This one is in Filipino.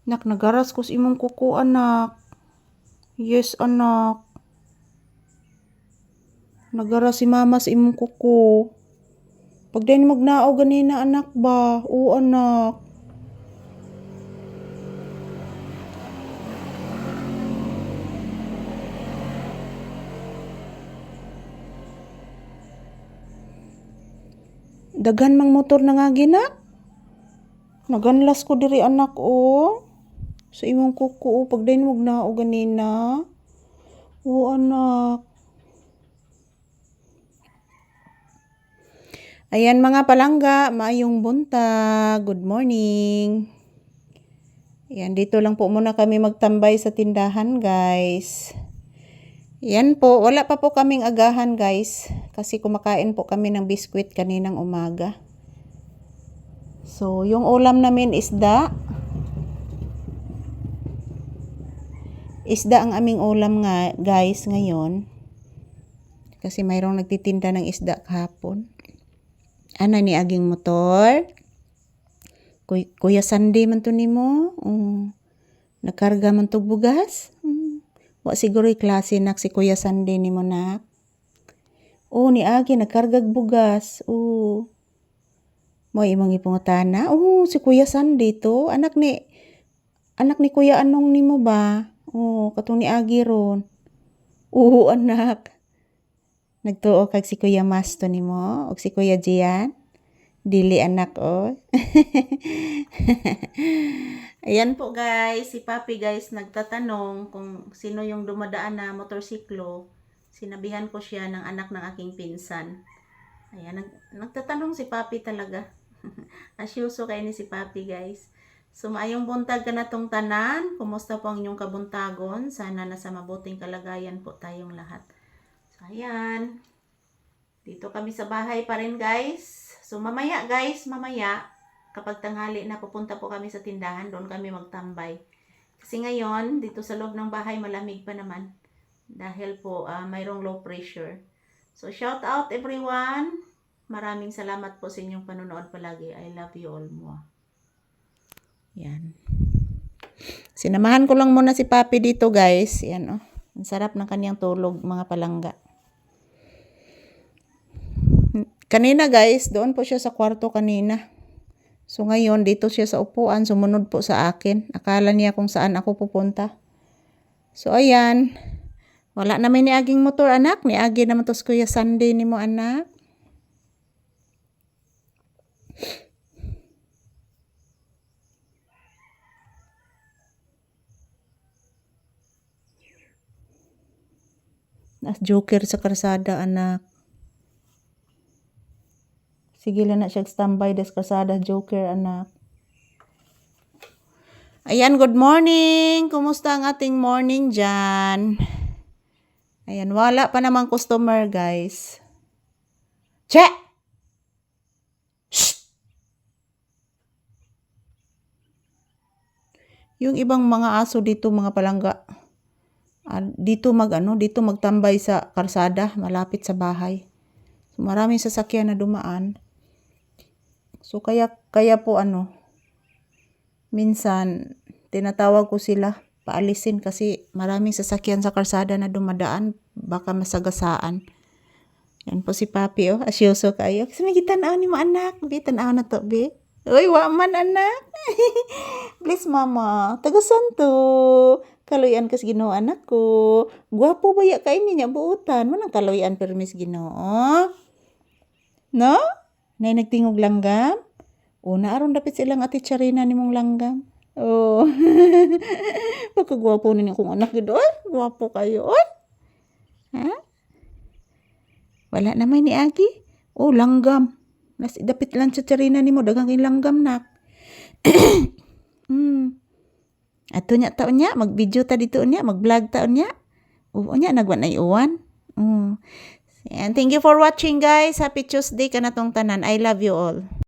Nak, nagaras ko sa imong kuko, anak. Yes, anak. Nagaras si mama sa imong kuko. Pag din magnao ganina, anak ba? Oo, anak. Daghan mang motor na nga ginak. Naganlas ko diri, anak, oh. Sa imong kuko, oh. Pag din magnao ganina. Oo, anak. Ayan mga palangga, maayong buntag. Good morning. Ayan, dito lang po muna kami magtambay sa tindahan, guys. Yan po, wala pa po kaming agahan, guys. Kasi kumakain po kami ng biskwit kaninang umaga. So, yung ulam namin isda. Isda ang aming ulam nga, guys, ngayon. Kasi mayroong nagtitinda ng isda kahapon. Ana ni aging motor. Kuya Sandy man to nimo. Nakarga man to bugas. Wa siguro klase nak si Kuya Sandy nimo nak. Ni agi nagkargag bugas. Mo imong ipungutana. Si Kuya Sandy to. Anak ni Kuya Anong nimo ba? Katong ni agi ron. Anak. Nagtuo kag si Kuya Masto nimo og si Kuya Gian. Dili anak, Ayan po guys, si Papi guys nagtatanong kung sino yung dumadaan na motorsiklo. Sinabihan ko siya ng anak ng aking pinsan. Ayan, nagtatanong si Papi talaga. Asyuso kayo ni si Papi guys. So maayong buntag ka na tong tanan. Kumusta po ang inyong kabuntagon? Sana nasa mabuting kalagayan po tayong lahat. So ayan. Dito kami sa bahay pa rin guys. So mamaya guys, kapag tanghali na pupunta po kami sa tindahan, doon kami magtambay. Kasi ngayon, dito sa loob ng bahay malamig pa naman. Dahil po mayroong low pressure. So shout out everyone. Maraming salamat po sa inyong panonood palagi. I love you all more. Yan. Sinamahan ko lang muna si Papi dito guys. Yan Ang sarap ng kanyang tulog mga palangga. Kanina guys, doon po siya sa kwarto kanina. So ngayon, dito siya sa upuan, sumunod po sa akin. Akala niya kung saan ako pupunta. So ayan, wala naman ni aging motor anak. Ni agi naman to si Kuya Sandy ni mo anak. Nas joker sa karsada anak. Sige lang na siya standby des kasada joker anak. Ayan, good morning. Kumusta ang ating morning dyan? Ayan, wala pa namang customer guys. Che! Shh! Yung ibang mga aso dito mga palangga. Dito magtambay sa karsada malapit sa bahay. So, maraming sasakyan na dumaan. So kaya po minsan tinatawag ko sila paalisin kasi maraming sasakyan sa karsada na dumadaan, baka masagasaan. Yan po si Papi asyoso kayo. Kasi magitanaw ni mo anak, magitanaw na to be. Uy, waman anak. Please mama, tagasan to. Kaluyan kas Ginoo anak ko. Gwapo ba ya kay niya buutan? Manang kaluyan permis Ginoo. No? Nay nagtingog langgam? Naaron dapit silang ati Charina nimong langgam. Pagkagwapo ninyo kong anak gid gwapo kayo Ha? Wala naman ni Agi. Langgam. Dapit lang sa Charina nimo daghang kay langgam nak. Ato nya taon nya mag-video ta dito nya, mag-vlog taon nya. Nya nagwanay uwan. And thank you for watching guys. Happy Tuesday kanatong tanan. I love you all.